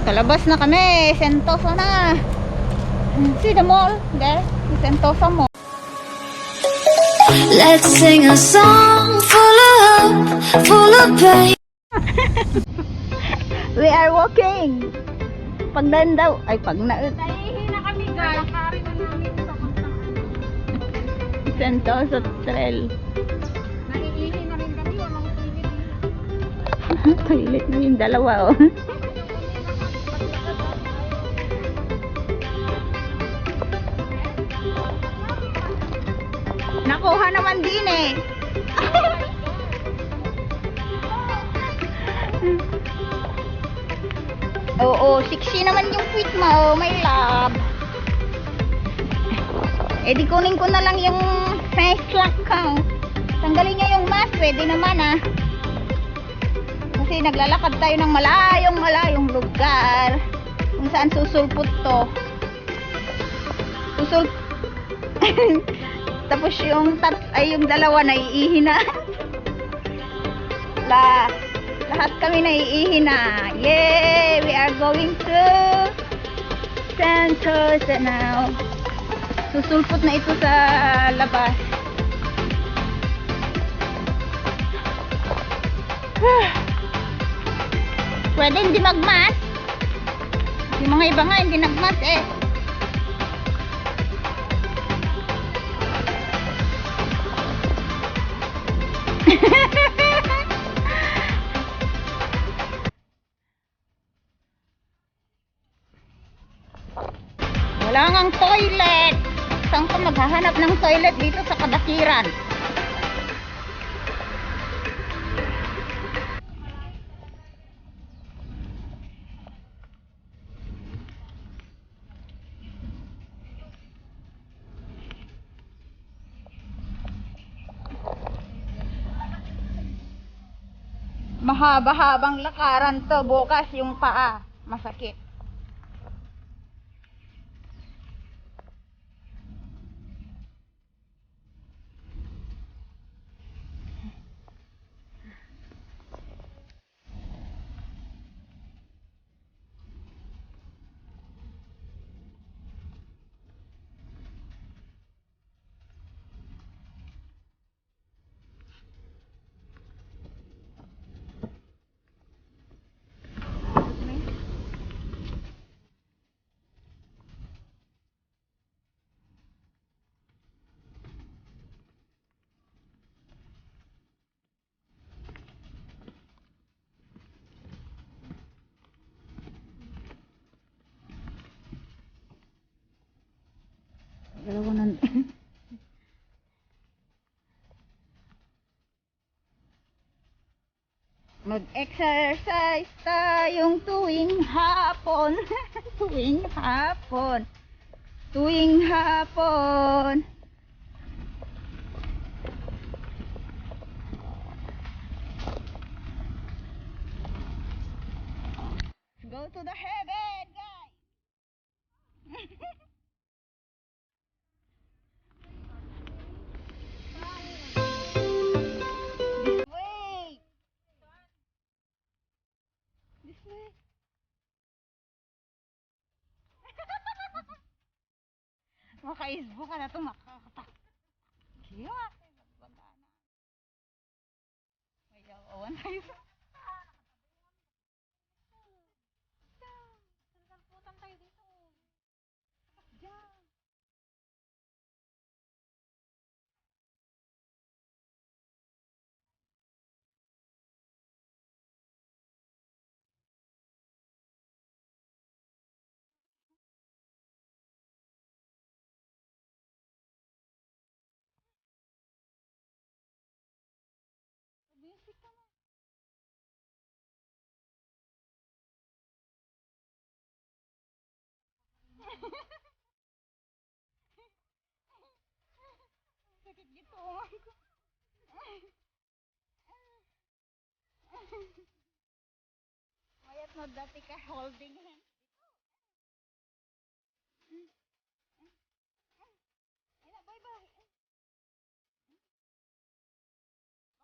Sa labas na kami, Sentosa na. See the mall there, Sentosa Mall. Let's sing a song full of hope, full of pain. We are walking. Pagdaan daw, ay pag na Naihi na kami guys. Lakarin na namin sa Sentosa Trail. Naihi na rin kami. Walang pilit. Toilet na yung dalawa oh. Nakuha naman din eh. Oo, 60 naman yung tweet mo, my love. Eh di kunin ko na lang yung face lock ko. Tanggalin niya yung mask, pwede naman ah. Kasi naglalakad tayo ng malayong lugar kung saan susulpot to. Tapos yung yung dalawa naiihi na. Lahat kami naiihi na. Yay! We are going to Sentosa now. Susulpot na ito sa labas. Pwede hindi magmas. Yung mga iba nga hindi nagmas eh. Wala ngang toilet. Saan ka maghahanap ng toilet dito sa Kadakiran? Mahaba-habang lakaran to. Bukas yung paa. Masakit. Dalawa na. Mag-exercise tayong tuwing hapon. Tuwing hapon. Tuwing hapon. Go to the heaven, guys. This way. This way. Maka-isbo ka na ito, makakatak. Kaya, bagana. May awan tayo. Putan tayo dito. Diyan. Music ka na. Sakit gitu. Mayat mo dati ka holding hand. Ayun, bye-bye.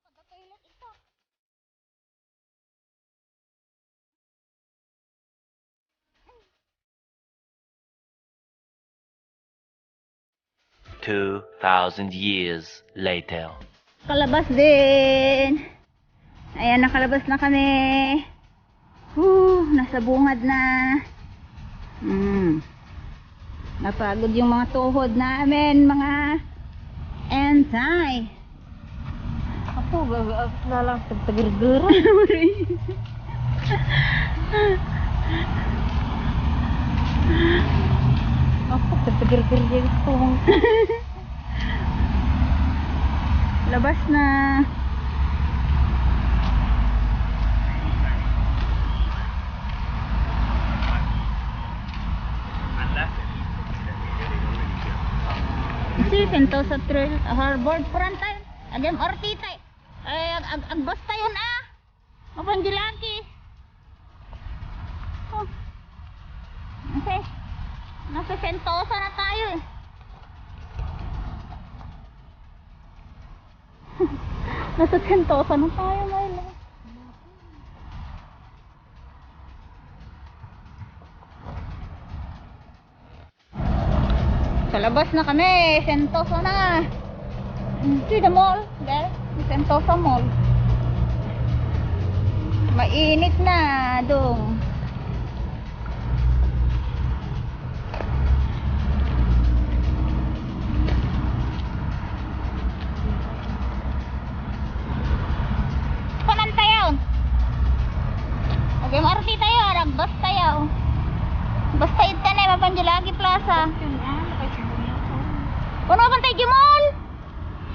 Baka toilet ito. 2,000 years later. Kalabas din. Ayan, nakalabas na kami. Nasa bungad na. Napagod yung mga tuhod namin, mga entay. Ako, gagaas na lang pagtagirgira. Ako, pagtagirgira yung tuhong. Labas na. Si Sentosa Trail Harbor Frontier agam ortita ay agbas tayo na mapanggilaki. Okay, nasa Sentosa na tayo eh. Nasa Sentosa na tayo, Myla. Sa labas na kami, Sentosa na. See the mall, there, Sentosa Mall. Mainit na dong. Kanan tayo. Okay, marti tayo, ragbas tayo. Basta ito na, Mapanjalagi Plaza. Ano ba tayo Jumol?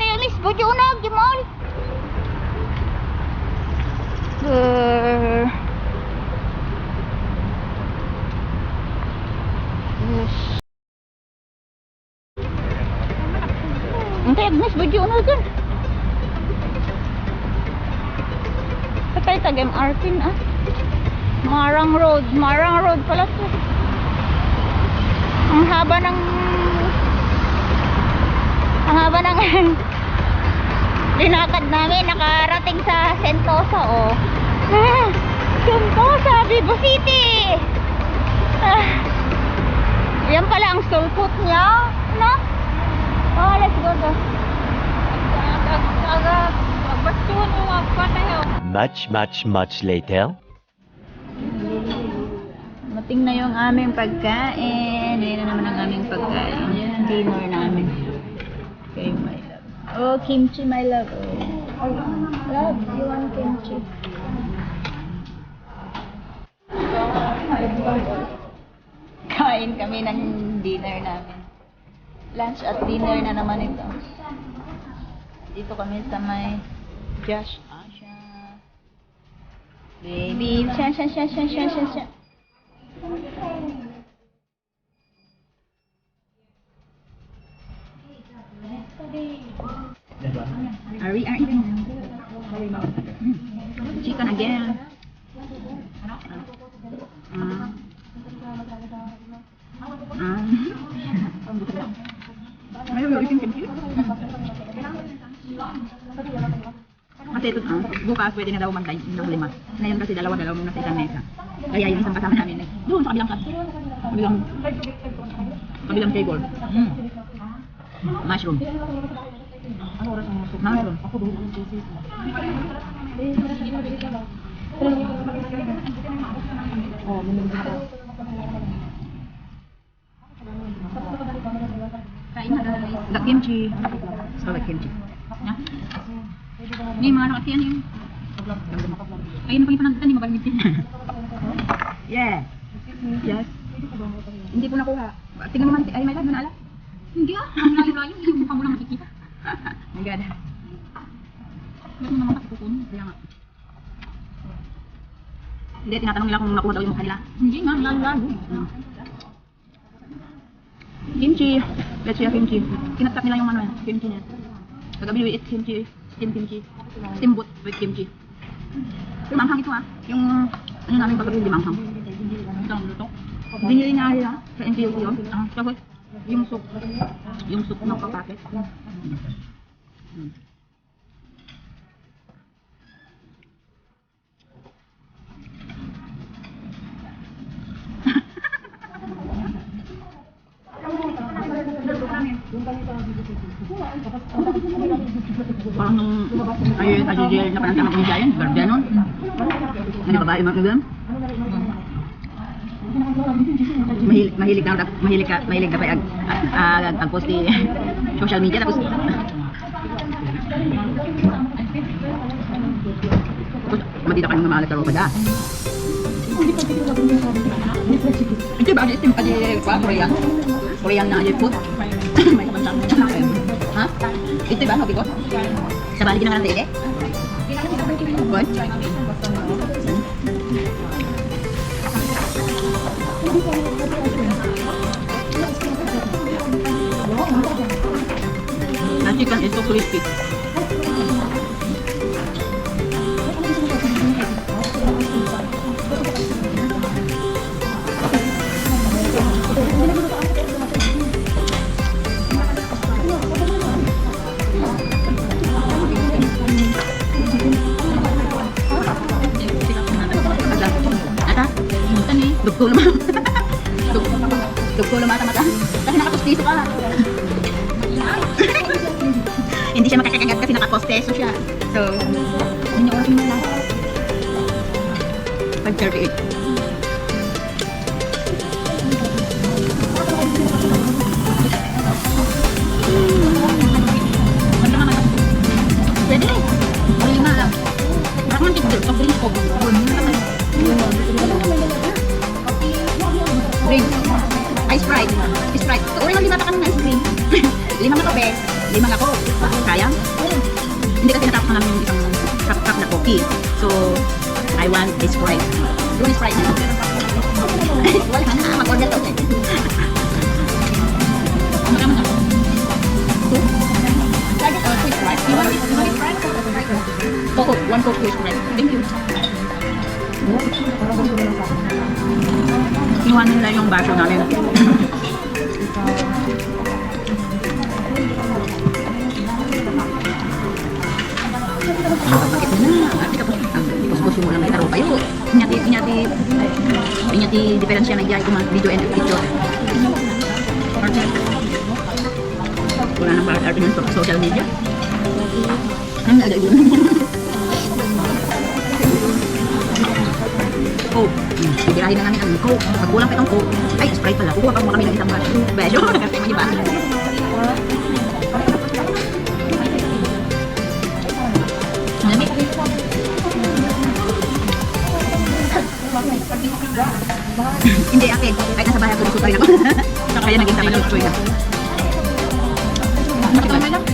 Tayo nis bojo na Jumol. Tayo nis bojo na dyan. Patay tag MRT na. Marang Road pala to. Ang haba ng linakad namin, nakarating sa Sentosa, oh. Sentosa, Vivo City. Yan pala ang sulpot niya, no? Oh, let's go. Agbastuhan mo, agpatayo. Much later. Mating na yung aming pagkain. Ayan na naman ang aming pagkain. Dinner namin. Okay, my love. Oh, kimchi, my love. Oh. Love, you want kimchi? Kain kami ng dinner namin. Lunch at dinner na naman ito. Dito kami sa may Josh Asha. Baby, sha. Are we eating? Chicken again. Ayaw itin kimchi. Kasi ito, bukas pwede na daw mag-dine ng 5. Ngayon kasi dalawa muna sa isang mesa. Kaya yung isang kasama namin doon sa kabilang table. Mushroom. Kain na daw. Kimchi. So like kimchi. Ini mga nakatiyan yun. Ayun na pang ipanagtan, hindi mabalimit yun. Yeah. Yes. Hindi po nakuha. Tingnan mo man, ay may lad mo na ala? Hindi ah, ang layo-layo, yung mukha mo lang makikita. My God. Ba't mo naman kasi kukunin? Kaya nga. Hindi, tinatanong nila kung nakuha daw yung mukha nila. Hindi nga, layo-layo. Kimchi. Let's see kimchi. Kinatap nila yung kimchi niya. Kagabi we eat kimchi. Steam kimchi. Steamboat with kimchi. Yung manghang ito yung ano namin pagkabi yung manghang. Ito ang luto. Binili niya nila sa NTUC yun. Tapos yung soup na papaket. Parang nung ay na parang tama kong giant, gardenon. Ano babae mga ganun? Mahilig ka pa ag-post di social media tapos madita ka ng mga alat pa da. Ito ba ang simpa di Korean? Korean na food? May kapansang ha? Ito ba ang hobby ko? Sa bali ginagawa ng tele? Good? The chicken is so crispy. Dugko naman. Dugko naman mata. Kasi nakapustiso ka. Hindi siya makakagat kasi nakaposteso siya. So, yun yung oras mo na. 5:38. Pwede rin. O 5 lang. Parang man tigil. Soft drink ko. Drink. Ice Sprite. Sprite. Tuuri lang 5 pa kami ng ice cream. 5 nga kape. 5 nga ko. Kaya? Hindi kasi natapos na namin yung isang cup na coffee. So, I want a Sprite. Doon Sprite na. Wala na. Mag-order to. Ano naman ako? Lagi ka. Quick Sprite. You want Sprite? Coke. 1 Coke quick Sprite. Thank you. Kinuha nila yung baso namin. Bakit na? Ate kapos mo lang may taro kayo. Inyati diferensya na diay kung video and picture. Wala nang part-art yun sa social media. Ang nagay yun. Coke. Ibirahin na namin ang Coke. Pag kulang pa itong Coke, ay, Sprite pala. Kukuha pa mo kami ng isang beso. Kasi may iba. Lamig. Hindi, akin. Kahit nasa bahay ako, nasusutoy ako. Kaya naging tama ng choy na.